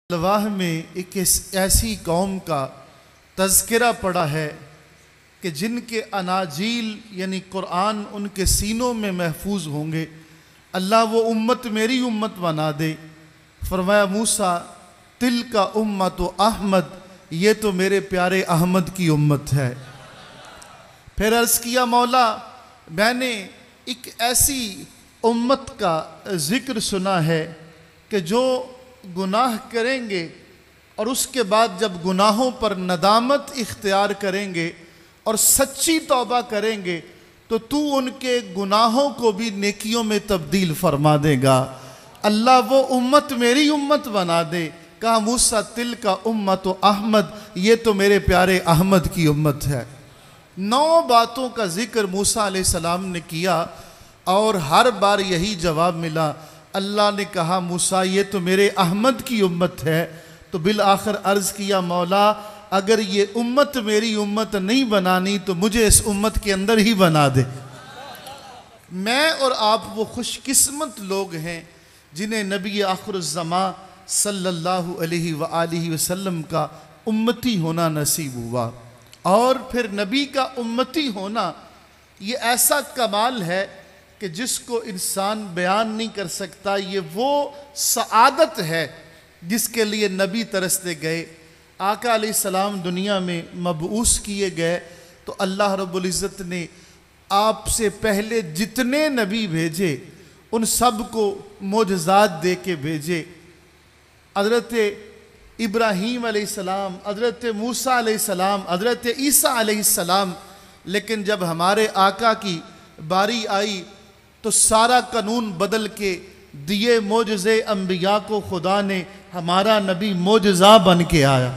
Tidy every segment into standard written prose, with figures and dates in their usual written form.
अलवाह में एक ऐसी कौम का तज़किरा पड़ा है कि जिनके अनाजील यानी कुरान उनके सीनों में महफूज होंगे। अल्लाह वो उम्मत मेरी उम्मत बना दे। फरमाया मूसा तिल का उम्मत अहमद, ये तो मेरे प्यारे अहमद की उम्मत है। फिर अर्ज़ किया मौला मैंने एक ऐसी उम्मत का ज़िक्र सुना है कि जो गुनाह करेंगे और उसके बाद जब गुनाहों पर नदामत इख्तियार करेंगे और सच्ची तौबा करेंगे तो तू उनके गुनाहों को भी नेकियों में तब्दील फरमा देगा। अल्लाह वो उम्मत मेरी उम्मत बना दे। कहा मूसा तिल का उम्मत अहमद, ये तो मेरे प्यारे अहमद की उम्मत है। 9 बातों का जिक्र मूसा अलैहिस्सलाम ने किया और हर बार यही जवाब मिला। अल्लाह ने कहा मूसा ये तो मेरे अहमद की उम्मत है। तो बिल आखिर अर्ज़ किया मौला अगर ये उम्मत मेरी उम्मत नहीं बनानी तो मुझे इस उम्मत के अंदर ही बना दे। मैं और आप वो खुशकिस्मत लोग हैं जिन्हें नबी आखिरुज़्ज़मा सल्लल्लाहु अलैहि वआलिहि वसल्लम का उम्मती होना नसीब हुआ। और फिर नबी का उम्मती होना ये ऐसा कमाल है कि जिसको इंसान बयान नहीं कर सकता। ये वो सआदत है जिसके लिए नबी तरसते गए। आका अलैहिस्सलाम दुनिया में मबऊस किए गए तो अल्लाह रब्बुल इज़्ज़त ने आपसे पहले जितने नबी भेजे उन सब को मोजज़ात दे के भेजे। हज़रत इब्राहीम अलैहिस्सलाम, हज़रत मूसा अलैहिस्सलाम, हज़रत ईसा अलैहिस्सलाम। लेकिन जब हमारे आका की बारी आई तो सारा कानून बदल के दिए मोजज़े अंबिया को खुदा ने हमारा नबी मोजज़ा बन के आया।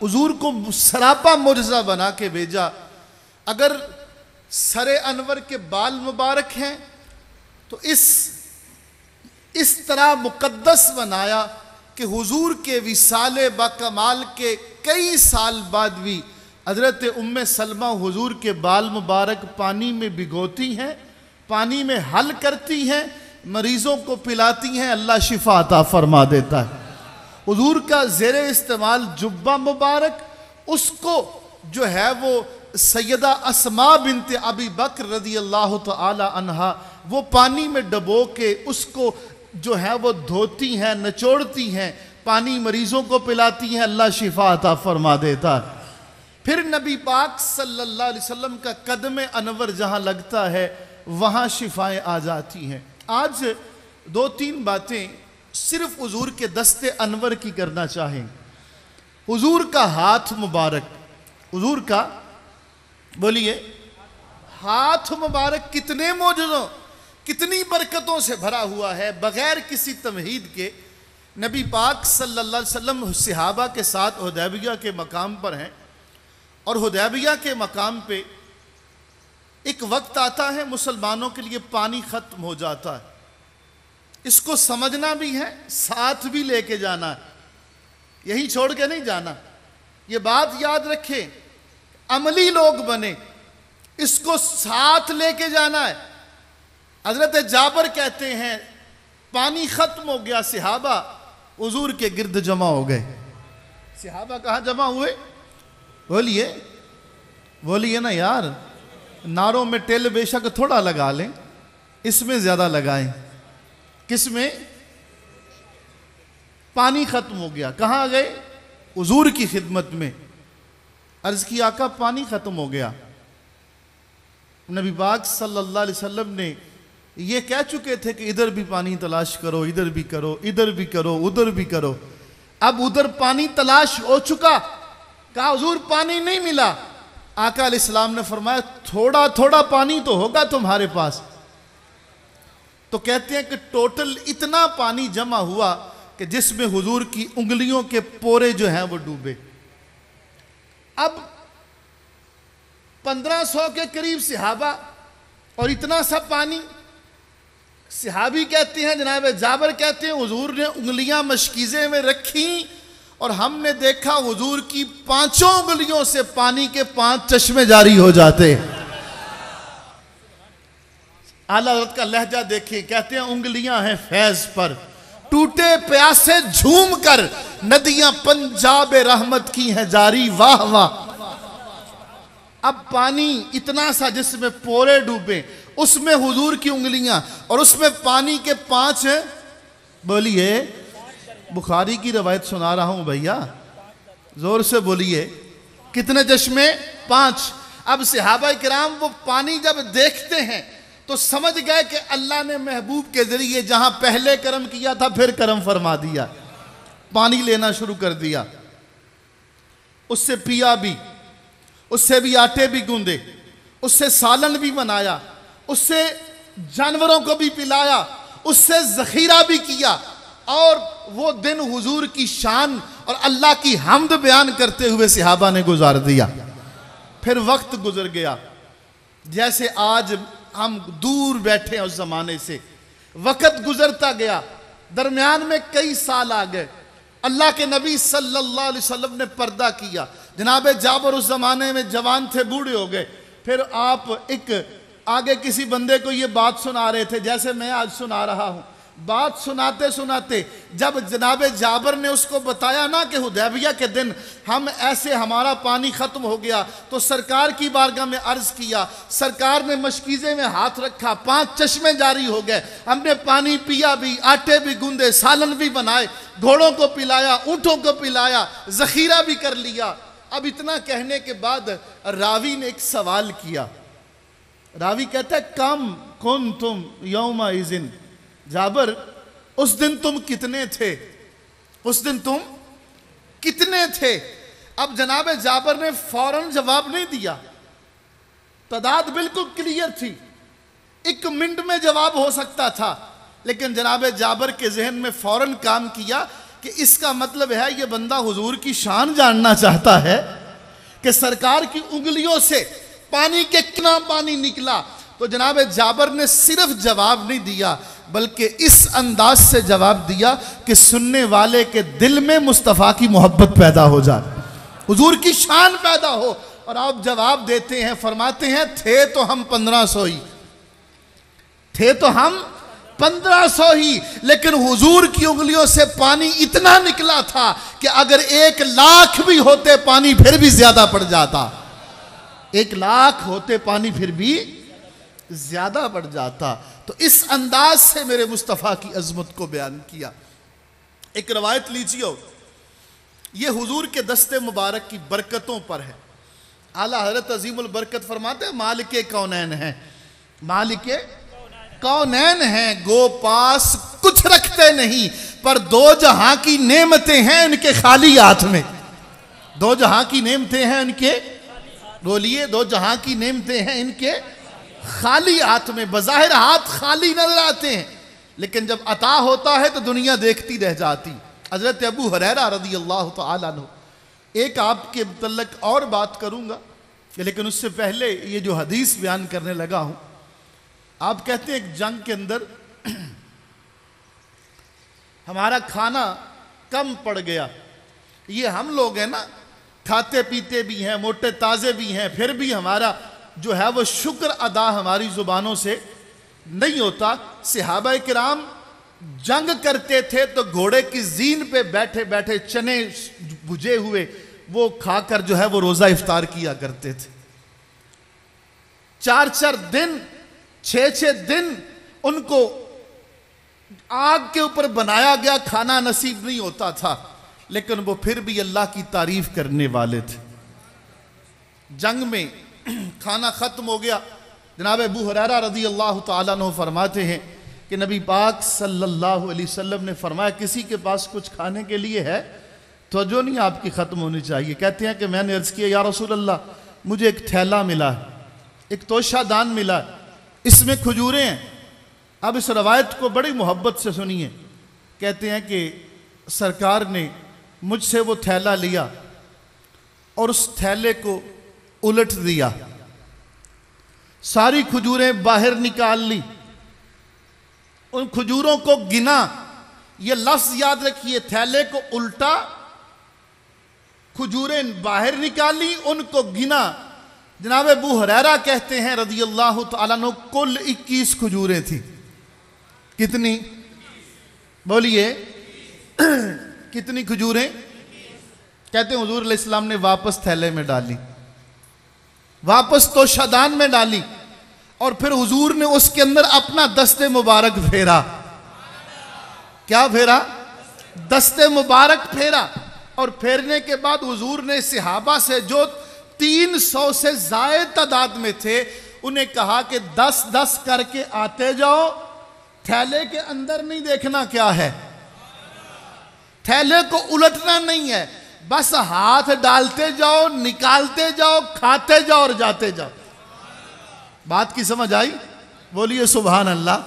हुजूर को सरापा मोजज़ा बना के भेजा। अगर सरे अनवर के बाल मुबारक हैं तो इस तरह मुक़द्दस बनाया कि हुजूर के विसाले बाकमाल के कई साल बाद भी हज़रत उम्मे सलमा हुजूर के बाल मुबारक पानी में भिगोती हैं, पानी में हल करती हैं, मरीज़ों को पिलाती हैं, अल्लाह शिफा अता फरमा देता है। हुजूर का ज़ेरे इस्तेमाल जुब्बा मुबारक उसको जो है वो सैयदा अस्मा बिनते अबी बकर रज़ी अल्लाह तआला अन्हा वो पानी में डबो के उसको जो है वो धोती हैं, निचोड़ती हैं, पानी मरीज़ों को पिलाती हैं, अल्लाह शिफा अता फरमा देता है। फिर नबी पाक सल्लल्लाहु अलैहि वसल्लम का कदम अनवर जहाँ लगता है वहाँ शिफाएँ आ जाती हैं। आज 2-3 बातें सिर्फ हुजूर के दस्ते अनवर की करना चाहें। हुजूर का हाथ मुबारक, हुजूर का बोलिए हाथ मुबारक कितने मौजज़ों कितनी बरकतों से भरा हुआ है। बग़ैर किसी तमहीद के नबी पाक सल्लल्लाहु अलैहि वसल्लम सहाबा के साथ हुदैबिया के मकाम पर हैं और हुदैबिया के मकाम पे एक वक्त आता है मुसलमानों के लिए पानी ख़त्म हो जाता है। इसको समझना भी है, साथ भी लेके जाना है, यही छोड़ के नहीं जाना। ये बात याद रखें, अमली लोग बने, इसको साथ लेके जाना है। हज़रत जाबर कहते हैं पानी ख़त्म हो गया, सहाबा हुजूर के गिर्द जमा हो गए। सहाबा कहाँ जमा हुए? बोलिए बोलिए ना यार। नारों में तेल बेशक थोड़ा लगा लें, इसमें ज़्यादा लगाएं। किस में? पानी ख़त्म हो गया। कहाँ गए? हुजूर की खिदमत में। अर्ज़ की आका पानी ख़त्म हो गया। नबी पाक सल्लल्लाहु अलैहि वसल्लम ने ये कह चुके थे कि इधर भी पानी तलाश करो, इधर भी करो, इधर भी करो, उधर भी करो। अब उधर पानी तलाश हो चुका। कहा हुजूर पानी नहीं मिला। आका अलैहिस्सलाम ने फरमाया थोड़ा थोड़ा पानी तो होगा तुम्हारे पास। तो कहते हैं कि टोटल इतना पानी जमा हुआ कि जिसमें हुजूर की उंगलियों के पोरे जो हैं वो डूबे। अब 1500 के करीब सहाबा और इतना सा पानी। सहाबी कहते हैं, जनाब जाबर कहते हैं हुजूर ने उंगलियां मशकीज़े में रखी और हमने देखा हुजूर की 5 उंगलियों से पानी के 5 चश्मे जारी हो जाते। आला हज़रत का लहजा देखें, कहते हैं उंगलियां हैं फैज़ पर टूटे प्यासे झूम कर नदियां पंजाब रहमत की हैं जारी, वाह वाह। अब पानी इतना सा जिसमें पोरे डूबे, उसमें हुजूर की उंगलियां और उसमें पानी के 5, बोलिए, बुखारी की रवायत सुना रहा हूं भैया, जोर से बोलिए, कितने चश्मे? 5। अब सहाबा किराम वो पानी जब देखते हैं तो समझ गए कि अल्लाह ने महबूब के जरिए जहां पहले करम किया था फिर करम फरमा दिया। पानी लेना शुरू कर दिया, उससे पिया भी, उससे भी आटे भी गूंदे, उससे सालन भी बनाया, उससे जानवरों को भी पिलाया, उससे जखीरा भी किया। और वो दिन हुजूर की शान और अल्लाह की हम्द बयान करते हुए सहाबा ने गुजार दिया। फिर वक्त गुजर गया, जैसे आज हम दूर बैठे हैं उस जमाने से, वक्त गुजरता गया, दरमियान में कई साल आ गए। अल्लाह के नबी सल्लल्लाहु अलैहि वसल्लम ने पर्दा किया। जनाब जाबर उस जमाने में जवान थे, बूढ़े हो गए। फिर आप एक आगे किसी बंदे को ये बात सुना रहे थे, जैसे मैं आज सुना रहा हूं। बात सुनाते सुनाते जब जनाब जाबर ने उसको बताया ना कि हुदैबिया के दिन हम ऐसे, हमारा पानी खत्म हो गया, तो सरकार की बारगाह में अर्ज किया। सरकार ने मशकीज़े में हाथ रखा, 5 चश्मे जारी हो गए। हमने पानी पिया भी, आटे भी गूंदे, सालन भी बनाए, घोड़ों को पिलाया, ऊँटों को पिलाया, जखीरा भी कर लिया। अब इतना कहने के बाद रावी ने एक सवाल किया। रावी कहता है, कम कुन तुम यौमा इज़िन, जाबर उस दिन तुम कितने थे? उस दिन तुम कितने थे? अब जनाब जाबर ने फौरन जवाब नहीं दिया, तादाद बिल्कुल क्लियर थी, 1 मिनट में जवाब हो सकता था। लेकिन जनाब जाबर के जहन में फौरन काम किया कि इसका मतलब है ये बंदा हुजूर की शान जानना चाहता है कि सरकार की उंगलियों से पानी के कितना पानी निकला। तो जनाब जाबर ने सिर्फ जवाब नहीं दिया, बल्कि इस अंदाज से जवाब दिया कि सुनने वाले के दिल में मुस्तफ़ा की मोहब्बत पैदा हो जाए, हुजूर की शान पैदा हो। और आप जवाब देते हैं, फरमाते हैं, थे तो हम 1500 ही, थे तो हम 1500 ही, लेकिन हुजूर की उंगलियों से पानी इतना निकला था कि अगर 1 लाख भी होते पानी फिर भी ज्यादा पड़ जाता। 1 लाख होते पानी फिर भी ज्यादा बढ़ जाता। तो इस अंदाज से मेरे मुस्तफ़ा की अजमत को बयान किया। एक रवायत लीजिए, ये हुजूर के दस्ते मुबारक की बरकतों पर है। आला हज़रत अज़ीमुल बरकत फरमाते हैं, मालिके कौनैन हैं, मालिके कौनैन हैं, गो पास कुछ रखते नहीं, पर 2 जहां की नेमतें हैं इनके खाली हाथ में। 2 जहां की नेमतें हैं इनके, बोलिए, 2 जहां की नेमतें हैं इनके खाली हाथ में। बज़ाहिर हाथ खाली नजर आते हैं, लेकिन जब अता होता है तो दुनिया देखती रह जाती। हज़रत अबू हुरैरा रज़ी अल्लाह तआला अन्हु, एक आपके मुतल्लिक़ और बात करूंगा, लेकिन उससे पहले ये जो हदीस बयान करने लगा हूं, आप कहते हैं एक जंग के अंदर हमारा खाना कम पड़ गया। ये हम लोग हैं ना, खाते पीते भी हैं, मोटे ताज़े भी हैं, फिर भी हमारा जो है वो शुक्र अदा हमारी जुबानों से नहीं होता। सहाबा किराम जंग करते थे तो घोड़े की जीन पे बैठे बैठे चने भुजे हुए वो खाकर जो है वो रोजा इफ्तार किया करते थे। 4-4 दिन, 6-6 दिन उनको आग के ऊपर बनाया गया खाना नसीब नहीं होता था, लेकिन वो फिर भी अल्लाह की तारीफ करने वाले थे। जंग में खाना खत्म हो गया। जनाब अबू हुरैरा रज़ी अल्लाह तआला अन्हु फरमाते हैं कि नबी पाक सल्लल्लाहु अलैहि वसल्लम ने फरमाया, किसी के पास कुछ खाने के लिए है तो जो नहीं आपकी ख़त्म होनी चाहिए। कहते हैं कि मैंने अर्ज़ किया, या रसूल अल्लाह, मुझे एक थैला मिला है, एक तोशादान मिला है, इसमें खजूरें हैं। अब इस रवायत को बड़ी मोहब्बत से सुनिए। कहते हैं कि सरकार ने मुझसे वो थैला लिया और उस थैले को उलट दिया, सारी खजूरें बाहर निकाल ली, उन खजूरों को गिना। ये लफ्ज याद रखिए, थैले को उल्टा, खजूरें बाहर निकाली, उनको गिना। जनाब अबू हुरैरा कहते हैं रज़ी अल्लाह तआला अन्हु, कुल 21 खजूरें थी। कितनी? बोलिए कितनी खजूरें? कहते हैं हुजूर अलैहिस्सलाम ने वापस थैले में डाली, वापस तोशादान में डाली, और फिर हुजूर ने उसके अंदर अपना दस्ते मुबारक फेरा। क्या फेरा? दस्ते मुबारक फेरा। और फेरने के बाद हुजूर ने सहाबा से जो 300 से ज़ायद तादाद में थे उन्हें कहा कि 10-10 करके आते जाओ, थैले के अंदर नहीं देखना क्या है, थैले को उलटना नहीं है, बस हाथ डालते जाओ, निकालते जाओ, खाते जाओ और जाते जाओ। बात की समझ आई? बोलिए सुभान अल्लाह।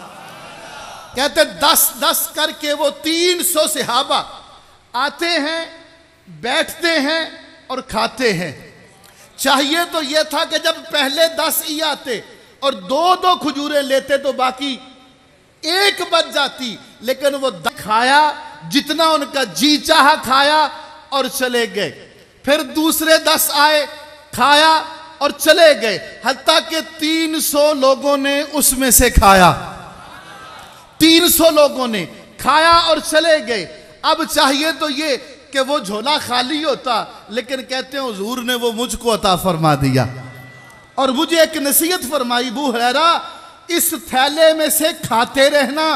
कहते 10-10 करके वो 300 सहाबा आते हैं, बैठते हैं और खाते हैं। चाहिए तो यह था कि जब पहले 10 ही आते और 2-2 खजूरें लेते तो बाकी एक बच जाती, लेकिन वो खाया, जितना उनका जी चाहा खाया और चले गए। फिर दूसरे 10 आए, खाया और चले गए, हत्ता कि 300 लोगों ने उसमें से खाया। 300 लोगों ने खाया और चले गए। अब चाहिए तो ये कि वो झोला खाली होता, लेकिन कहते हैं हुजूर ने वो मुझको अता फरमा दिया और मुझे एक नसीहत फरमाई, अबू हुरैरा इस थैले में से खाते रहना,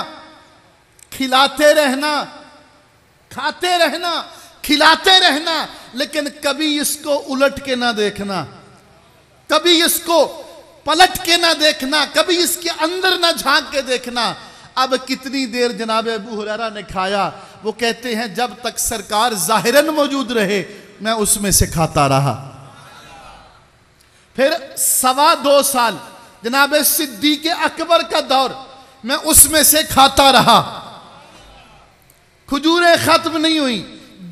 खिलाते रहना, खाते रहना, खिलाते रहना, लेकिन कभी इसको उलट के ना देखना, कभी इसको पलट के ना देखना, कभी इसके अंदर ना झांक के देखना। अब कितनी देर जनाब अबू हुरैरा ने खाया? वो कहते हैं जब तक सरकार जाहिरन मौजूद रहे मैं उसमें से खाता रहा। फिर 2.25 साल जनाब सिद्दीक़ अकबर का दौर, मैं उसमें से खाता रहा, खजूरें खत्म नहीं हुई।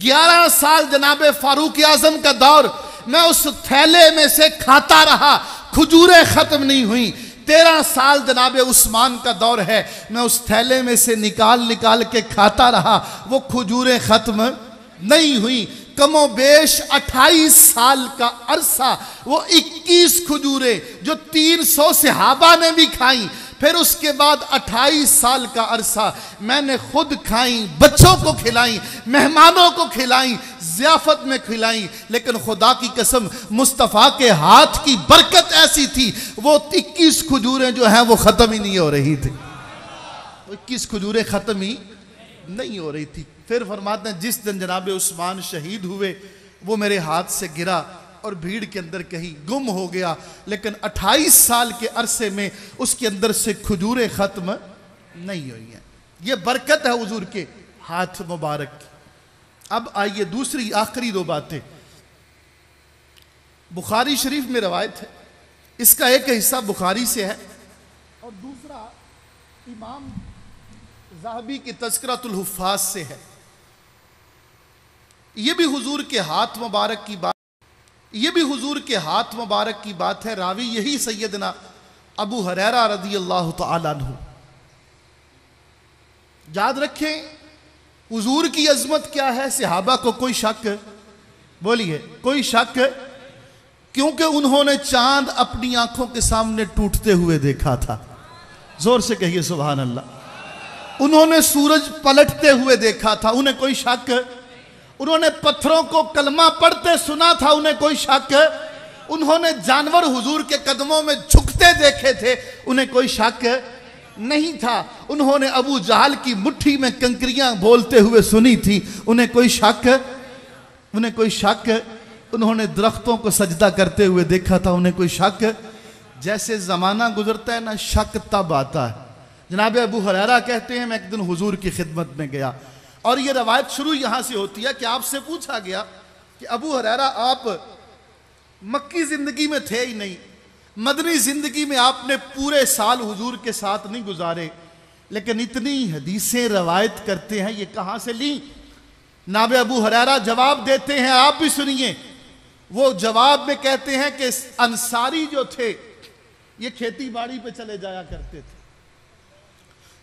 11 साल जनाब फारूक आजम का दौर, मैं उस थैले में से खाता रहा, खजूरें खत्म नहीं हुई। 13 साल जनाब उस्मान का दौर है, मैं उस थैले में से निकाल निकाल के खाता रहा, वो खजूरें खत्म नहीं हुई। कमो बेश 28 साल का अरसा, वो 21 खजूरें जो 300 सहाबा ने भी खाई, फिर उसके बाद 28 साल का अरसा मैंने खुद खाई, बच्चों को खिलाई, मेहमानों को खिलाई, ज़ियाफत में खिलाई। लेकिन खुदा की कसम मुस्तफ़ा के हाथ की बरकत ऐसी थी, वो 21 खजूरें जो हैं वो ख़त्म ही नहीं हो रही थी, 21 खजूरें ख़त्म ही नहीं हो रही थी। फिर फरमाते हैं जिस दिन जनाब उस्मान शहीद हुए वो मेरे हाथ से गिरा और भीड़ के अंदर कहीं गुम हो गया, लेकिन 28 साल के अरसे में उसके अंदर से खजूरें ख़त्म नहीं हुई हैं। ये बरकत है हुजूर के हाथ मुबारक की। अब आइए दूसरी आखिरी 2 बातें। बुखारी शरीफ में रवायत है, इसका एक हिस्सा बुखारी से है और दूसरा इमाम ज़हाबी की तज़किरतुल हुफ़्फ़ाज़ से है। ये भी हुजूर के हाथ मुबारक की बात, ये भी हुजूर के हाथ मुबारक की बात है। रावी यही सैयदना अबू हुरैरा रज़ियल्लाहु तआला अन्हु। याद रखें हुजूर की अजमत क्या है, सहाबा को कोई शक? बोलिए कोई शक? क्योंकि उन्होंने चांद अपनी आंखों के सामने टूटते हुए देखा था। जोर से कहिए सुभान अल्लाह। उन्होंने सूरज पलटते हुए देखा था, उन्हें कोई शक? उन्होंने पत्थरों को कलमा पढ़ते सुना था, उन्हें कोई शक? उन्होंने जानवर हुजूर के कदमों में झुकते देखे थे, उन्हें कोई शक नहीं था। उन्होंने अबू जहल की मुट्ठी में कंकरियां बोलते हुए सुनी थी, उन्हें कोई शक? उन्हें कोई शक? उन्होंने दरख्तों को सजदा करते हुए देखा था, उन्हें कोई शक? जैसे ज़माना गुजरता है ना, शक तब आता है। जनाब अबू हुरैरा कहते हैं मैं एक दिन हुजूर की खिदमत में गया और ये रवायत शुरू यहाँ से होती है कि आपसे पूछा गया कि अबू हुरैरा आप मक्की ज़िंदगी में थे ही नहीं, मदनी ज़िंदगी में आपने पूरे साल हुजूर के साथ नहीं गुजारे, लेकिन इतनी हदीसें रवायत करते हैं, ये कहाँ से ली? जनाब अबू हुरैरा जवाब देते हैं, आप भी सुनिए। वो जवाब में कहते हैं कि अंसारी जो थे ये खेती बाड़ी पे चले जाया करते थे,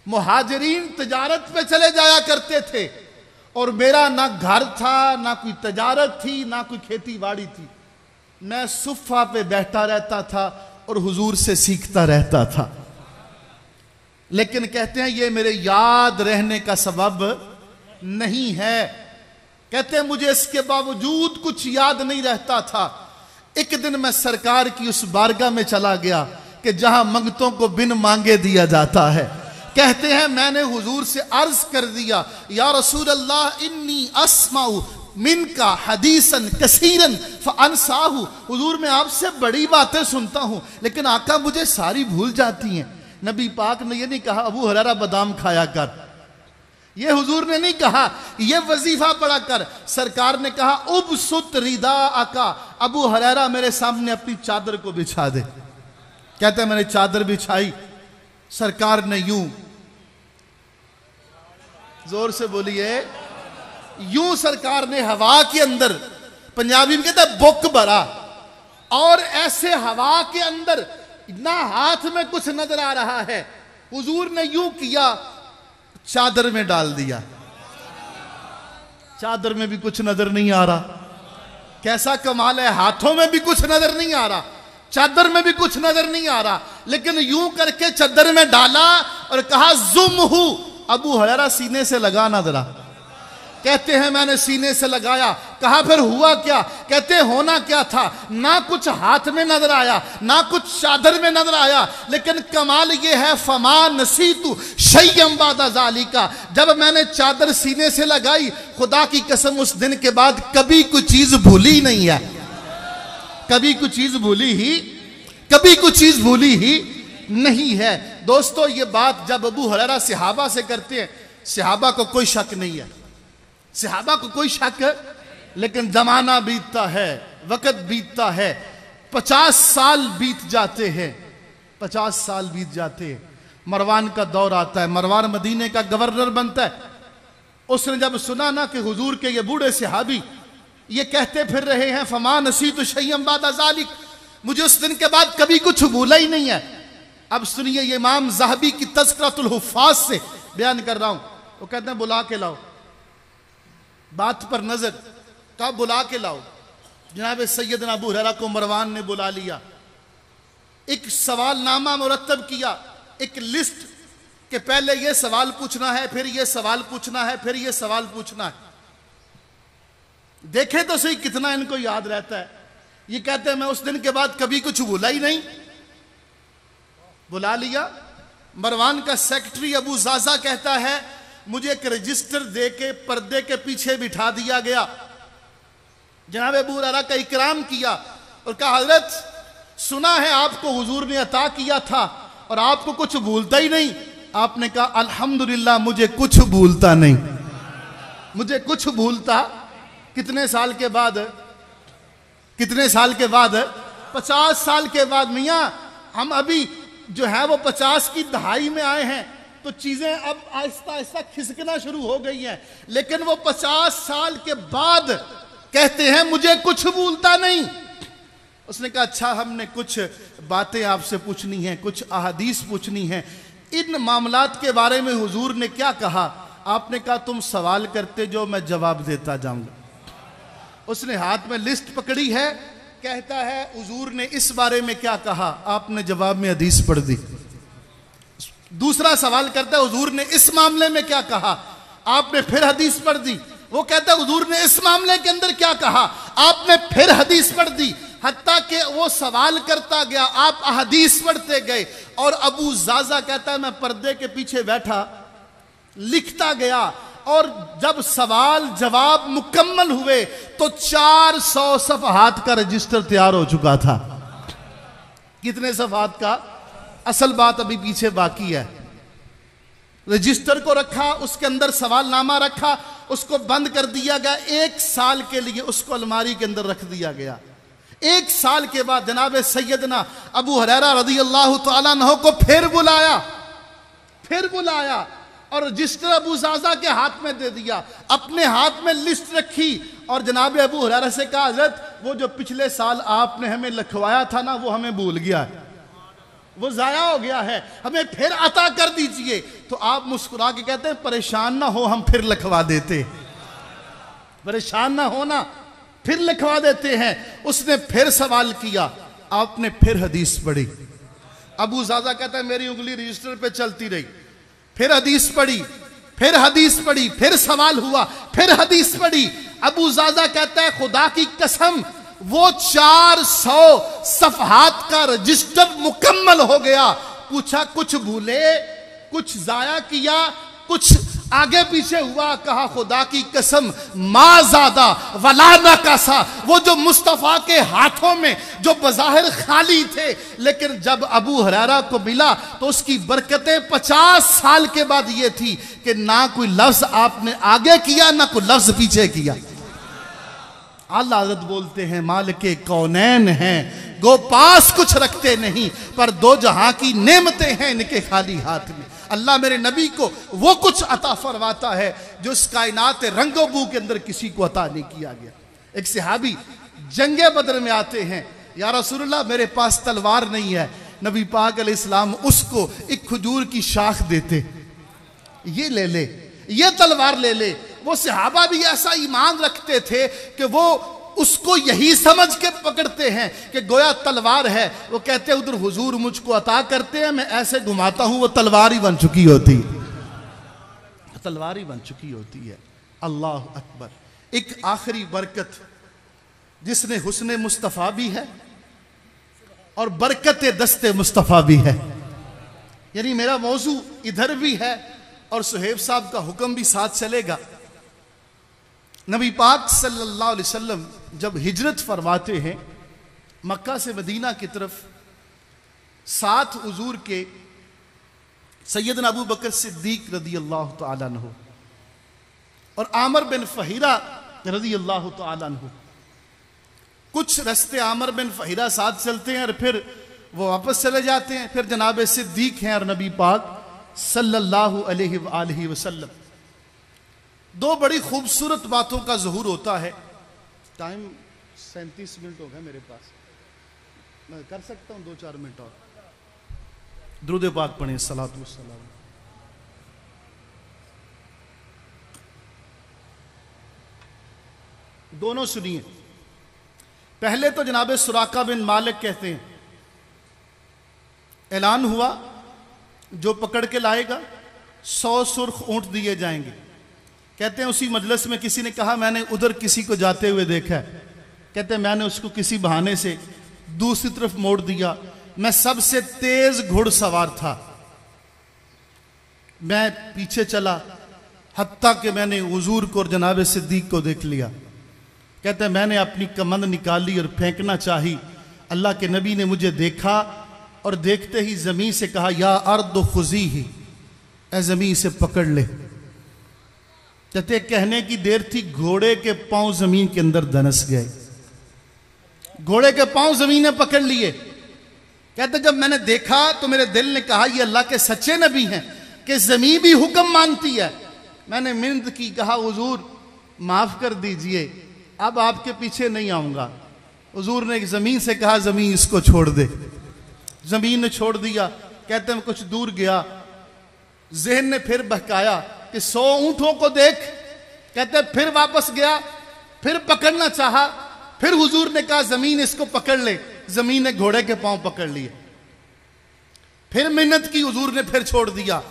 मुहाजिरीन तजारत पे चले जाया करते थे, और मेरा ना घर था, ना कोई तजारत थी, ना कोई खेती बाड़ी थी। मैं सुफ़ा पे बैठा रहता था और हुजूर से सीखता रहता था। लेकिन कहते हैं ये मेरे याद रहने का सबब नहीं है। कहते हैं मुझे इसके बावजूद कुछ याद नहीं रहता था। एक दिन मैं सरकार की उस बारगाह में चला गया कि जहां मंगतों को बिन मांगे दिया जाता है। कहते हैं मैंने हुजूर से अर्ज कर दिया, या रसूल अल्लाह इन्नी अस्माउ मिनका हदीसन कसीरन फअनसाहु। हुजूर मैं आपसे बड़ी बातें सुनता हूं लेकिन आका मुझे सारी भूल जाती हैं। नबी पाक ने ये नहीं कहा अबू हुरैरा बादाम खाया कर, ये हुजूर ने नहीं कहा ये वजीफा पढ़ा कर। सरकार ने कहा उब सुत रिदा आका, अबू हुरैरा मेरे सामने अपनी चादर को बिछा दे। कहते हैं मैंने चादर बिछाई, सरकार ने यूं, जोर से बोलिए, यूं सरकार ने हवा के अंदर, पंजाबी में कहते हैं बुक भरा, और ऐसे हवा के अंदर ना हाथ में कुछ नजर आ रहा है, हुजूर ने यूं किया, चादर में डाल दिया। चादर में भी कुछ नजर नहीं आ रहा। कैसा कमाल है, हाथों में भी कुछ नजर नहीं आ रहा, चादर में भी कुछ नजर नहीं आ रहा, लेकिन यूं करके चादर में डाला और कहा जुम्हु, अबू हुरैरा सीने से लगा ना जरा। कहते हैं मैंने सीने से लगाया। कहा फिर हुआ क्या? कहते होना क्या था, ना कुछ हाथ में नजर आया ना कुछ चादर में नजर आया, लेकिन कमाल यह है फमा नसीतु शय्यम बादा ज़ालिका, जब मैंने चादर सीने से लगाई, खुदा की कसम उस दिन के बाद कभी कोई चीज भूली नहीं है, कभी कोई चीज भूली ही, कभी कोई चीज भूली ही नहीं है। दोस्तों ये बात जब अबू हुरैरा सहाबा से करते हैं, सहाबा को कोई शक नहीं है, सहाबा को कोई शक है, लेकिन जमाना बीतता है, वक्त बीतता है, 50 साल बीत जाते हैं, 50 साल बीत जाते हैं। मरवान का दौर आता है, मरवान मदीने का गवर्नर बनता है। उसने जब सुना ना कि हुजूर के ये बूढ़े सहाबी ये कहते फिर रहे हैं फमा नसीतु शय्यम बादा ज़ालिक, मुझे उस दिन के बाद कभी कुछ भूला ही नहीं है। अब सुनिए ये इमाम ज़हबी की तज़किरतुल हुफ़्फ़ाज़ से बयान कर रहा हूं। वो कहते हैं बुला के लाओ, बात पर नजर, कहा बुला के लाओ। जनाब सैयदना अबू हुरैरा को मरवान ने बुला लिया, एक सवालनामा मुरतब किया, एक लिस्ट के पहले ये सवाल पूछना है, फिर ये सवाल पूछना है, फिर ये सवाल पूछना है। देखें तो सही कितना इनको याद रहता है। ये कहते हैं मैं उस दिन के बाद कभी कुछ भूला ही नहीं। बुला लिया। मरवान का सेक्रेटरी अबू ज़ाज़ा कहता है मुझे एक रजिस्टर दे के पर्दे के पीछे बिठा दिया गया। जनाब अबू हुरैरा का इकराम किया और कहा हजरत सुना है आपको हुजूर ने अता किया था और आपको कुछ भूलता ही नहीं। आपने कहा अल्हम्दुलिल्लाह मुझे कुछ भूलता नहीं, मुझे कुछ भूलता। कितने साल के बाद? कितने साल के बाद? 50 साल के बाद। मियाँ हम अभी जो है वो 50 की दहाई में आए हैं तो चीजें अब आहिस्ता आहिस्ता खिसकना शुरू हो गई हैं, लेकिन वो 50 साल के बाद कहते हैं मुझे कुछ भूलता नहीं। उसने कहा अच्छा हमने कुछ बातें आपसे पूछनी हैं, कुछ अहादीस पूछनी हैं। इन मामलात के बारे में हुजूर ने क्या कहा? आपने कहा तुम सवाल करते जो मैं जवाब देता जाऊंगा। उसने हाथ में लिस्ट पकड़ी है, कहता है हुजूर ने इस बारे में क्या कहा? आपने जवाब में हदीस पढ़ दी। दूसरा सवाल करता है हुजूर ने इस मामले में क्या कहा? आपने फिर हदीस पढ़ दी। वो कहता है हुजूर ने इस मामले के अंदर क्या कहा? आपने फिर हदीस पढ़ दी। हत्ता कि वो सवाल करता गया, आप हदीस पढ़ते गए। और अबू ज़ाज़ा कहता है मैं पर्दे के पीछे बैठा लिखता गया, और जब सवाल जवाब मुकम्मल हुए तो 400 सफ़हात का रजिस्टर तैयार हो चुका था। कितने सफ़हात का? असल बात अभी पीछे बाकी है। रजिस्टर को रखा, उसके अंदर सवालनामा रखा, उसको बंद कर दिया गया। 1 साल के लिए उसको अलमारी के अंदर रख दिया गया। 1 साल के बाद जनाब सैयदना अबू हुरैरा रज़ियल्लाहु तआला अन्हु को फिर बुलाया और रजिस्टर अबू ज़ाज़ा के हाथ में दे दिया। अपने हाथ में लिस्ट रखी और जनाब अबू हुरैरा से कहा हज़रत वो जो पिछले साल आपने हमें लिखवाया था ना वो हमें भूल गया है, वो ज़ाया हो गया है, हमें फिर अता कर दीजिए। तो आप मुस्कुरा के कहते हैं परेशान ना हो हम फिर लिखवा देते, परेशान ना होना फिर लिखवा देते हैं। उसने फिर सवाल किया, आपने फिर हदीस पढ़ी। अबू ज़ाज़ा कहता है मेरी उंगली रजिस्टर पे चलती रही। फिर हदीस पढ़ी, फिर हदीस पढ़ी, फिर सवाल हुआ, फिर हदीस पढ़ी। अबू ज़ाज़ा कहता है खुदा की कसम वो 400 सफ़हात का रजिस्टर मुकम्मल हो गया। पूछा कुछ भूले, कुछ जाया किया, कुछ आगे पीछे हुआ? कहा खुदा की कसम मा ज़ादा वला नक़सा। वो जो मुस्तफ़ा के हाथों में जो बज़ाहिर खाली थे, लेकिन जब अबू हुरैरा को मिला तो उसकी बरकतें 50 साल के बाद ये थी कि ना कोई लफ्ज़ आपने आगे किया, ना कोई लफ्ज़ पीछे किया। अल्लाह हज़रत बोलते हैं मालिके कौनैन हैं, गो पास कुछ रखते नहीं, पर दो जहां की नेमतें हैं इनके खाली हाथ में। अल्लाह मेरे नबी को वो कुछ अता फरमाता है जो इस कायनात रंगो बू के अंदर किसी को अता नहीं किया गया। एक सहाबी जंगे बदर में आते हैं, या रसूलुल्लाह मेरे पास तलवार नहीं है। नबी पाक अलैहिस्सलाम उसको एक खजूर की शाख देते, ये ले ले, ये तलवार ले ले। वो सहाबा भी ऐसा ईमान रखते थे कि वो उसको यही समझ के पकड़ते हैं कि गोया तलवार है। वो कहते हैं उधर हुजूर मुझको अता करते हैं, मैं ऐसे घुमाता हूं वो तलवार ही बन चुकी होती, तलवार ही बन चुकी होती है। अल्लाह अकबर। एक आखिरी बरकत जिसने हुस्ने मुस्तफ़ा भी है और बरकत दस्ते मुस्तफ़ा भी है, यानी मेरा मौजू इधर भी है और सुहेब साहब का हुक्म भी साथ चलेगा। नबी पाक सल्लल्लाहु अलैहि वसल्लम जब हिजरत फरमाते हैं मक्का से मदीना की तरफ, साथ हुजूर के सैयदना अबू बकर सिद्दीक रदी अल्लाह तआला अन्हु और आमर बिन फहीरा रदी अल्लाह तआला अन्हु। कुछ रस्ते आमर बिन फहीरा साथ चलते हैं और फिर वो वापस चले जाते हैं। फिर जनाब सिद्दीक हैं और नबी पाक सल्लल्लाहु अलैहि वसल्लम। दो बड़ी खूबसूरत बातों का ज़हूर होता है। टाइम 37 मिनट हो गया मेरे पास, मैं कर सकता हूं 2-4 मिनट और। दुरूद पाक पढ़ें सलातु वस्सलाम। दोनों सुनिए। पहले तो जनाब सुराका बिन मालिक कहते हैं ऐलान हुआ जो पकड़ के लाएगा 100 सुर्ख ऊंट दिए जाएंगे। कहते हैं उसी मजलिस में किसी ने कहा मैंने उधर किसी को जाते हुए देखा है। कहते हैं मैंने उसको किसी बहाने से दूसरी तरफ मोड़ दिया। मैं सबसे तेज घुड़सवार था, मैं पीछे चला हत्ता कि मैंने हुजूर को और जनाब सिद्दीक को देख लिया। कहते हैं मैंने अपनी कमंद निकाली और फेंकना चाही। अल्लाह के नबी ने मुझे देखा और देखते ही जमीन से कहा या अर्द खुजी ही, ए जमीन से पकड़ ले। कहते कहने की देर थी, घोड़े के पांव जमीन के अंदर धंस गए, घोड़े के पांव जमीन ने पकड़ लिए। कहते जब मैंने देखा तो मेरे दिल ने कहा ये अल्लाह के सच्चे नबी हैं कि जमीन भी हुक्म मानती है। मैंने मिन्नत की, कहा हुजूर माफ कर दीजिए, अब आपके पीछे नहीं आऊंगा। हुजूर ने जमीन से कहा जमीन इसको छोड़ दे। जमीन ने छोड़ दिया। कहते मैं कुछ दूर गया, जहन ने फिर बहकाया कि 100 ऊंटों को देख। कहते फिर वापस गया, फिर पकड़ना चाहा, फिर हुजूर ने कहा जमीन इसको पकड़ ले। जमीन ने घोड़े के पांव पकड़ लिए। फिर मिन्नत की, हुजूर ने फिर छोड़ दिया।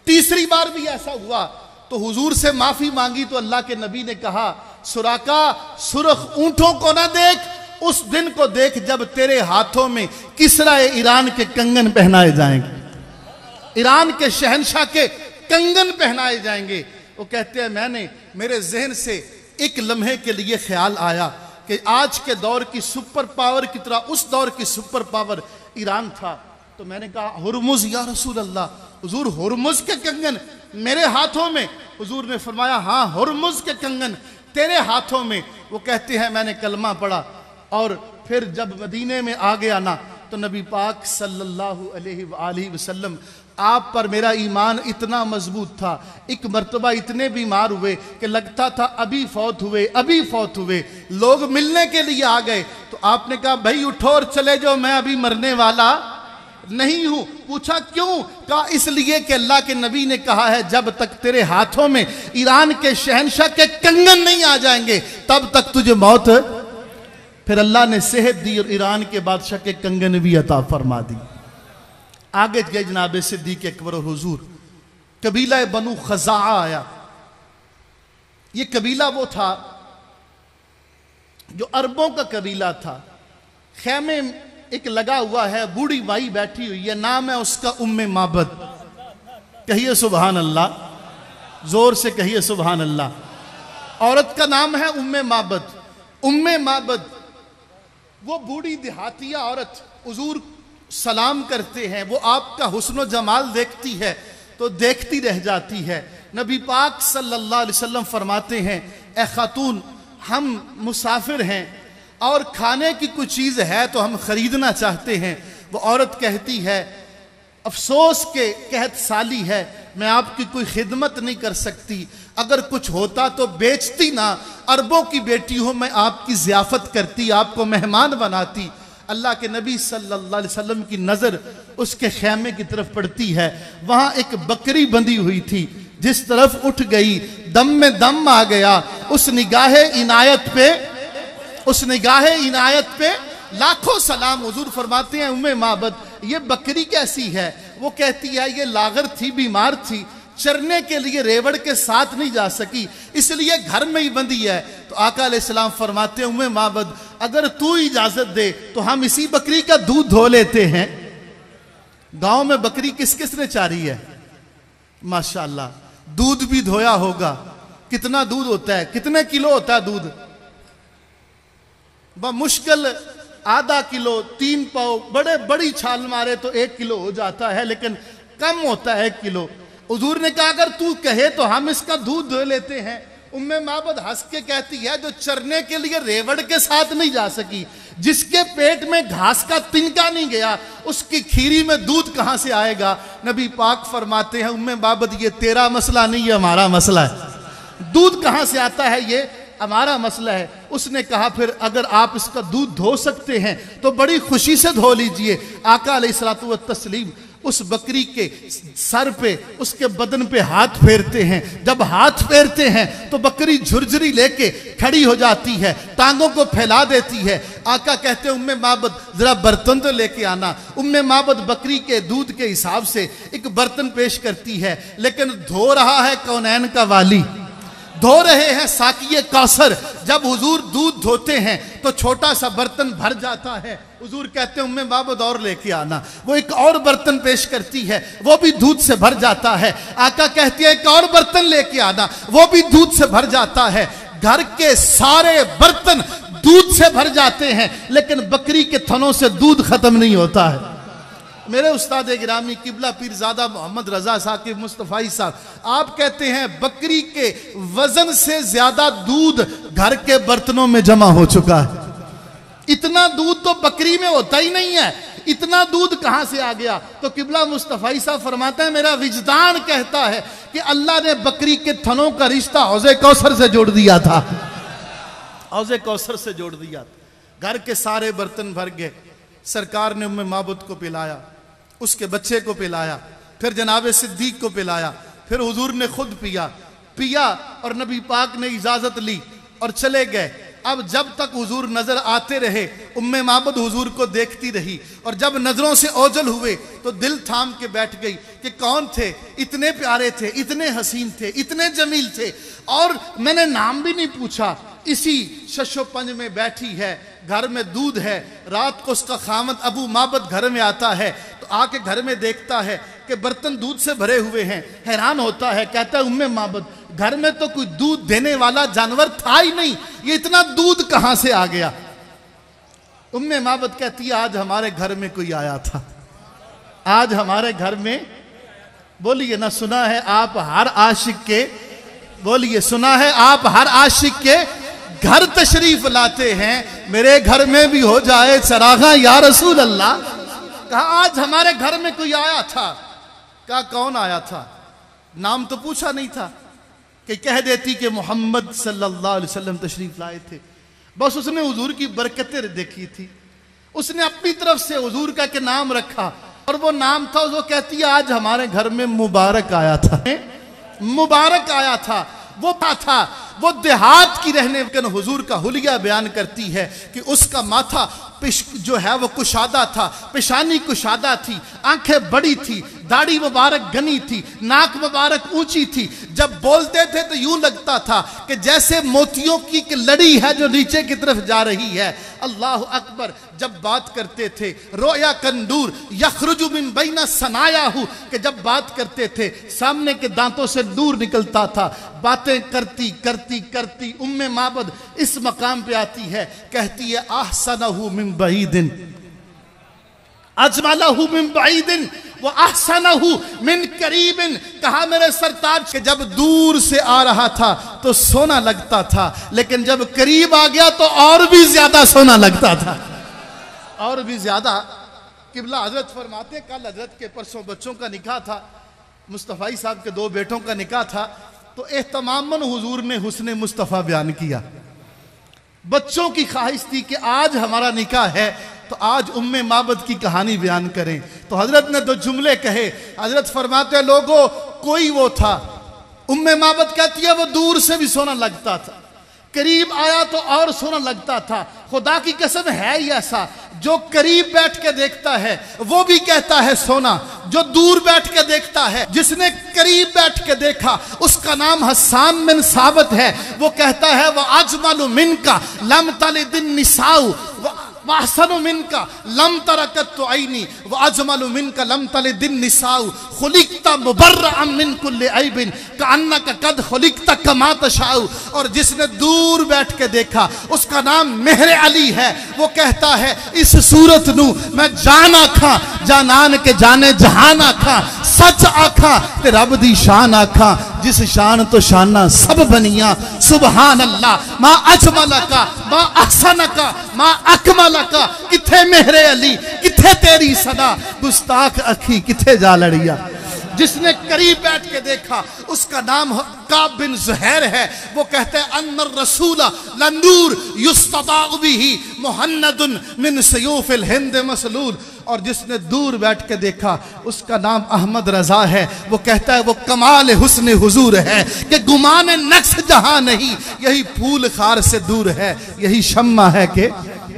तीसरी बार भी ऐसा हुआ तो हुजूर से माफी मांगी तो अल्लाह के नबी ने कहा सुराका सुर्ख ऊंटों को ना देख, उस दिन को देख जब तेरे हाथों में किसरा ईरान के कंगन पहनाए जाएंगे, ईरान के शहंशाह के कंगन पहनाए जाएंगे। वो कहते हैं मैंने मेरे जहन से एक लम्हे के लिए ख्याल आया कि आज के दौर की सुपर पावर की तरह उस दौर की सुपर पावर ईरान था। तो मैंने कहा हुरमुज या रसूल अल्लाह, हुजूर हुरमुज के कंगन मेरे हाथों में? हुजूर ने फरमाया हाँ हुरमुज के कंगन तेरे हाथों में। वो कहते हैं मैंने कलमा पढ़ा और फिर जब मदीने में आ गया ना तो नबी पाक सल्लल्लाहु अलैहि वसल्लम आप पर मेरा ईमान इतना मजबूत था। एक मर्तबा इतने बीमार हुए कि लगता था अभी फौत हुए, अभी फौत हुए। लोग मिलने के लिए आ गए तो आपने कहा भाई उठो और चले जाओ, मैं अभी मरने वाला नहीं हूं। पूछा क्यों? कहा इसलिए कि अल्लाह के नबी ने कहा है जब तक तेरे हाथों में ईरान के शहंशाह के कंगन नहीं आ जाएंगे तब तक तुझे मौत। फिर अल्लाह ने सेहत दी और ईरान के बादशाह के कंगन भी अता फरमा दी। आगे गए जनाब सिद्दीक अकबर और हुजूर कबीला बनु खज़ा आया। ये कबीला वो था जो अरबों का कबीला था। खैमे एक लगा हुआ है, बूढ़ी माई बैठी हुई है, नाम है उसका उम्मे माबद। कहिए सुभान अल्लाह, जोर से कहिए सुभान अल्लाह। औरत का नाम है उम्मे माबद। उम्मे माबद वो बूढ़ी देहातिया औरत, हुजूर सलाम करते हैं, वो आपका हुस्न जमाल देखती है तो देखती रह जाती है। नबी पाक सल्लल्लाहु अलैहि वसल्लम फरमाते हैं, ए खातून, हम मुसाफिर हैं और खाने की कुछ चीज़ है तो हम खरीदना चाहते हैं। वो औरत कहती है, अफसोस के कहत साली है, मैं आपकी कोई खिदमत नहीं कर सकती, अगर कुछ होता तो बेचती ना, अरबों की बेटी हो, मैं आपकी ज़ियाफत करती, आपको मेहमान बनाती। अल्लाह के नबी सल्लल्लाहु अलैहि वसल्लम की नज़र उसके खैमे की तरफ पड़ती है। वहाँ एक बकरी बंधी हुई थी, जिस तरफ उठ गई दम में दम आ गया। उस निगाहे इनायत पे लाखों सलाम। हुजूर फरमाते हैं, उम्मे माबद, ये बकरी कैसी है? वो कहती है, ये लागर थी, बीमार थी, चरने के लिए रेवड़ के साथ नहीं जा सकी, इसलिए घर में ही बंधी है। तो आका अलैहिस्सलाम फरमाते हैं, उम्मे माबद, अगर तू इजाजत दे तो हम इसी बकरी का दूध धो लेते हैं। गांव में बकरी किस किस ने चारी है? माशाअल्लाह, दूध भी धोया होगा। कितना दूध होता है? कितने किलो होता है दूध? मुश्किल आधा किलो, 3 पाव, बड़ी छाल मारे तो 1 किलो हो जाता है, लेकिन कम होता है 1 किलो। हुजूर ने कहा, अगर तू कहे तो हम इसका दूध धो लेते हैं। उम्मे माबद हंस के कहती है, जो चरने के लिए रेवड़ के साथ नहीं जा सकी, जिसके पेट में घास का तिनका नहीं गया, उसकी खीरी में दूध कहां से आएगा? नबी पाक फरमाते हैं, उम्मे माबद, ये तेरा मसला नहीं, ये हमारा मसला है। दूध कहां से आता है, ये हमारा मसला है। उसने कहा, फिर अगर आप इसका दूध धो सकते हैं तो बड़ी खुशी से धो लीजिए। आका अलैहिस्सलातु व तस्लीम उस बकरी के सर पे, उसके बदन पे हाथ फेरते हैं। जब हाथ फेरते हैं तो बकरी झुरझुरी लेके खड़ी हो जाती है, टांगों को फैला देती है। आका कहते हैं, उम्मे माबद, जरा बर्तन तो लेके आना। उम्मे माबद बकरी के दूध के हिसाब से एक बर्तन पेश करती है, लेकिन धो रहा है कौनैन का वाली, धो रहे हैं साकिये कौसर। जब हुजूर दूध धोते हैं तो छोटा सा बर्तन भर जाता है। हुजूर कहते हैं, उम्मे माबद और लेके आना। वो एक और बर्तन पेश करती है, वो भी दूध से भर जाता है। आका कहती है, एक और बर्तन लेके आना, वो भी दूध से भर जाता है। घर के सारे बर्तन दूध से भर जाते हैं, लेकिन बकरी के थनों से दूध खत्म नहीं होता है। मेरे उस्ताद गिरामी किबला पीरजादा मोहम्मद रजा साकिब मुस्तफ़ाई साहब, आप कहते हैं, बकरी के वजन से ज्यादा दूध घर के बर्तनों में जमा हो चुका है। इतना दूध तो बकरी में होता ही नहीं है, इतना दूध कहां से आ गया? तो किबला मुस्तफ़ाई साहब फरमाते हैं, मेरा विजदान कहता है कि अल्लाह ने बकरी के थनों का रिश्ता हौज़े कौसर से जोड़ दिया था। हौज़े कौसर से जोड़ दिया। घर के सारे बर्तन भर गए। सरकार ने उम्मे माबद को पिलाया, उसके बच्चे को पिलाया, फिर जनाब सिद्दीक को पिलाया, फिर हुजूर ने खुद पिया और नबी पाक ने इजाजत ली और चले गए। अब जब तक हुजूर नजर आते रहे, उम्मे माबद हुजूर को देखती रही, और जब नजरों से ओझल हुए तो दिल थाम के बैठ गई कि कौन थे, इतने प्यारे थे, इतने हसीन थे, इतने जमील थे, और मैंने नाम भी नहीं पूछा। इसी शशो पंज में बैठी है, घर में दूध है। रात को उसका खामद अबू माबद घर में आता है तो आके घर में देखता है कि बर्तन दूध से भरे हुए हैं। हैरान होता है, कहता है, उम्मे माबद, घर में तो कोई दूध देने वाला जानवर था ही नहीं, ये इतना दूध कहां से आ गया? उम्मे माबद कहती है, आज हमारे घर में कोई आया था, आज हमारे घर में। बोलिए ना, सुना है आप हर आशिक के, बोलिए, सुना है आप हर आशिक के घर तशरीफ लाते हैं, मेरे घर में भी हो जाए चरागा या रसूल अल्लाह। कहा, आज हमारे घर में कोई आया था। कहा, कौन आया था? नाम तो पूछा नहीं था कि कह देती कि मोहम्मद सल्लल्लाहु अलैहि वसल्लम तशरीफ लाए थे। बस उसने हुजूर की बरकतें देखी थी, उसने अपनी तरफ से हुजूर का के नाम रखा, और वो नाम था, वो कहती है, आज हमारे घर में मुबारक आया था। मुबारक आया था, वो था वो देहात की रहने वाली हुजूर का हुलिया बयान करती है कि उसका माथा जो है वो कुशादा था, पेशानी कुशादा थी, आंखें बड़ी थी, दाढ़ी मुबारक घनी थी, नाक मुबारक ऊंची थी। जब बोलते थे तो यूं लगता था कि जैसे मोतियों की लड़ी है जो नीचे की तरफ जा रही है। अल्लाह अकबर। जब बात करते थे रोया कंदूर यखरुजु मिन बैना सनायाहु, कि जब बात करते थे सामने के दांतों से नूर निकलता था। बातें करती करती करती उम्मे माबद इस मकाम पे आती है, कहती है आहसनहु मिन बईदिन अजमलहु मिन बईदिन व अहसनहु मिन करीबिन। कहा मेरे सरताज के जब दूर से आ रहा था तो सोना लगता था, लेकिन जब करीब आ गया तो और भी ज्यादा सोना लगता था, और भी ज्यादा। किबला हजरत फरमाते, कल हजरत के परसों बच्चों का निकाह था, मुस्तफ़ाई साहब के 2 बेटों का निकाह था, तो एहतमामन हुजूर ने हुस्ने मुस्तफ़ा बयान किया। बच्चों की ख्वाहिश थी कि आज हमारा निकाह है तो आज उम्मे माबद की कहानी बयान करें। तो हजरत ने 2 जुमले कहे। हजरत फरमाते, लोगों कोई वो था, उम्मे माबद कहती है वो दूर से भी सोना लगता था, करीब आया तो और सोना लगता था। खुदा की कसम है ही ऐसा, जो करीब बैठ के देखता है वो भी कहता है सोना, जो दूर बैठ के देखता है, जिसने करीब बैठ के देखा उसका नाम हस्सान बिन साबित है। वो कहता है वह अजमलु मिनका लम तलिदिन निसाउ वाहसनु मिनका लम तरकत आईनी व अजमलु मिनका लम तलिदिन निसाउ खुलिकता मुबर्रअन मिन कुल्ली ऐबिन कअन्नका कद खुलिकता कमा तशाउ। और जिसने दूर बैठ के देखा उसका नाम मेहर अली है। वो कहता है इस सूरत नू मैं जान आखा जानान के जाने जहान आखा, सच आखा ते रब दी शान आखा, जिस शान तो शाना सब बनिया। सुबहान अल्लाह मा अजमलका मा अहसनका मा अकमलका। किथे मेहरे अली किथे तेरी सदा, गुस्ताख अखी किथे जा लड़िया। जिसने करीब बैठ के देखा उसका नाम काब बिन ज़ुहैर है। वो कहते हैं अन्नर रसूला लंदूर युस्तदाउ बिही मुहन्नदुन मिन सयूफिल हिंद मसलूल। और जिसने दूर बैठ के देखा उसका नाम अहमद रजा है। वो कहता है वो कमाल हुस्न हुजूर है कि गुमान नक्श जहां नहीं, यही फूल खार से दूर है, यही शम्मा है कि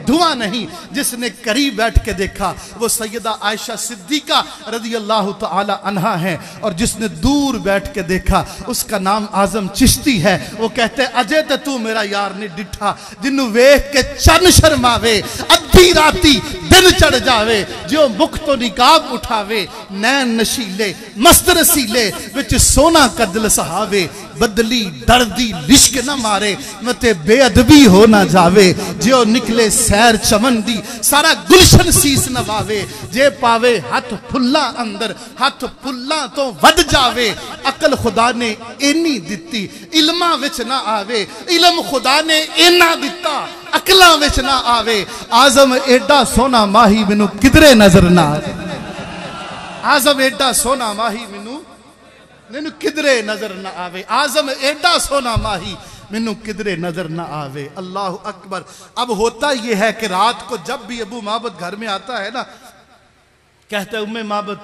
धुआं नहीं। जिसने करीब बैठ के देखा वो सैयदा आयशा सिद्दीका रज़ी अल्लाह तआला अन्हा है। और जिसने दूर बैठ के देखा उसका नाम आजम चिश्ती है। वो कहते हैं अजय ते तू मेरा यार नहीं डिठा, जिन्नू वेख के चन शर्मावे, अद्धी राती दिन चढ़ जावे, जो मुख तो निकाब उठावे, नैन नशीले मस्त रसीले विच सोना कदल सहावे, बदली दर्दी लिश्क न मारे मते बेअदबी हो ना जावे, जो निकले सैर चमन दी सारा गुलशन सीस नवावे, जे पावे हथ फुल्ला अंदर हथ फुल्ला तो वध जावे। अकल खुदा ने इन्नी दिती इल्मा विच ना आवे, इल्म खुदा ने इन्ना दिता अकला विच ना आवे। आजम एडा सोना माही मैनू किधरे नजर ना आवे, आजम एडा सोना माही मैनू किधरे नजर ना आवे, आजम एडा सोना माही मैनू किधरे नजर ना आवे। अल्लाह अकबर। अब होता यह है कि रात को जब भी अबू माबद घर में आता है ना, कहते हैं उम्मे माबद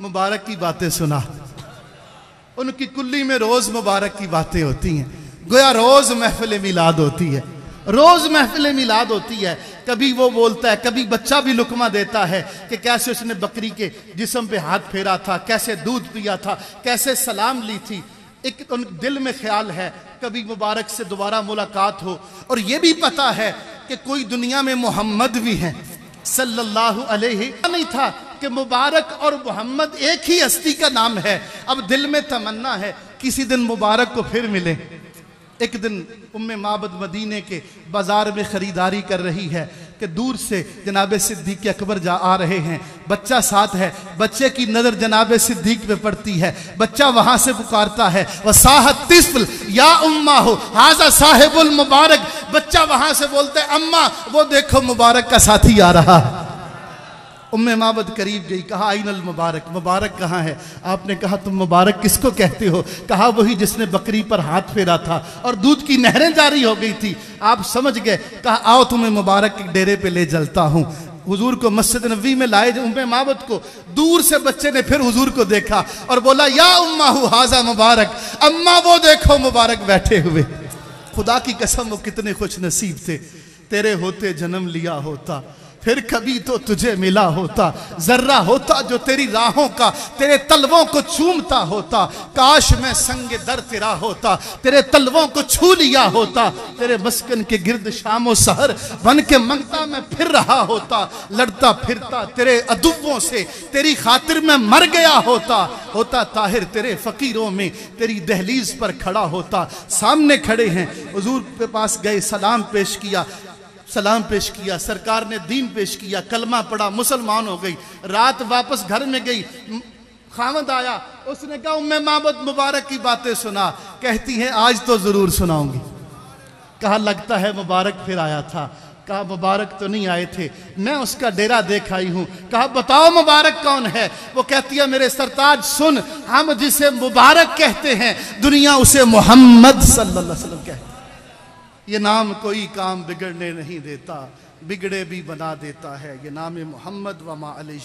मुबारक की बातें सुना। उनकी कुल्ली में रोज मुबारक की बातें होती हैं, गोया रोज महफिल मिलाद होती है, रोज महफिल मिलाद होती है। कभी वो बोलता है, कभी बच्चा भी लुकमा देता है कि कैसे उसने बकरी के जिस्म पे हाथ फेरा था, कैसे दूध पिया था, कैसे सलाम ली थी। एक उन दिल में ख्याल है कभी मुबारक से दोबारा मुलाकात हो। और ये भी पता है कि कोई दुनिया में मोहम्मद भी हैं सल्लल्लाहु अलैहि, नहीं था कि मुबारक और मोहम्मद एक ही हस्ती का नाम है। अब दिल में तमन्ना है किसी दिन मुबारक को फिर मिले। एक दिन उम्मे माबद मदीने के बाजार में खरीदारी कर रही है कि दूर से जनाब सिद्दीक अकबर जा आ रहे हैं, बच्चा साथ है। बच्चे की नजर जनाब सिद्दीक पे पड़ती है, बच्चा वहां से पुकारता है वसाहत तिस्फल या उम्मा हो हाजा साहिबुल मुबारक। बच्चा वहां से बोलता है अम्मा वो देखो मुबारक का साथी आ रहा। उम्मे माबद करीब गई, कहा आइनल मुबारक, मुबारक कहाँ है? आपने कहा तुम मुबारक किसको कहते हो? कहा वही जिसने बकरी पर हाथ फेरा था और दूध की नहरें जारी हो गई थी। आप समझ गए। कहा आओ तुम्हें मुबारक के डेरे पे ले चलता हूँ। हुजूर को मस्जिद नबी में लाए उम्मे माबद को। दूर से बच्चे ने फिर हुजूर को देखा और बोला या उम्मा हु हाजा मुबारक, अम्मा वो देखो मुबारक बैठे हुए। खुदा की कसम वो कितने खुश नसीब थे, तेरे होते जन्म लिया होता, फिर कभी तो तुझे मिला होता, जर्रा होता जो तेरी राहों का, तेरे तलवों को चूमता होता, काश मैं संग दर तेरा होता, तेरे तलवों को छू लिया होता, तेरे मस्कन के गिर्द शामो सहर बन के मंगता मैं फिर रहा होता, लड़ता फिरता तेरे अदुवों से, तेरी खातिर मैं मर गया होता ताहिर तेरे फकीरों में, तेरी दहलीज पर खड़ा होता। सामने खड़े हैं, हुजूर के पास गए, सलाम पेश किया, सरकार ने दीन पेश किया, कलमा पढ़ा, मुसलमान हो गई। रात वापस घर में गई, खामद आया, उसने कहा उम्मे माबद मुबारक की बातें सुना। कहती है आज तो जरूर सुनाऊंगी। कहा लगता है मुबारक फिर आया था। कहा मुबारक तो नहीं आए थे, मैं उसका डेरा देख आई हूं। कहा बताओ मुबारक कौन है? वो कहती है मेरे सरताज सुन, हम जिसे मुबारक कहते हैं दुनिया उसे मोहम्मद सल्लल्लाहु अलैहि वसल्लम कहते हैं। ये नाम कोई काम बिगड़ने नहीं देता, बिगड़े भी बना देता है। ये नाम मोहम्मद व मा अलैहि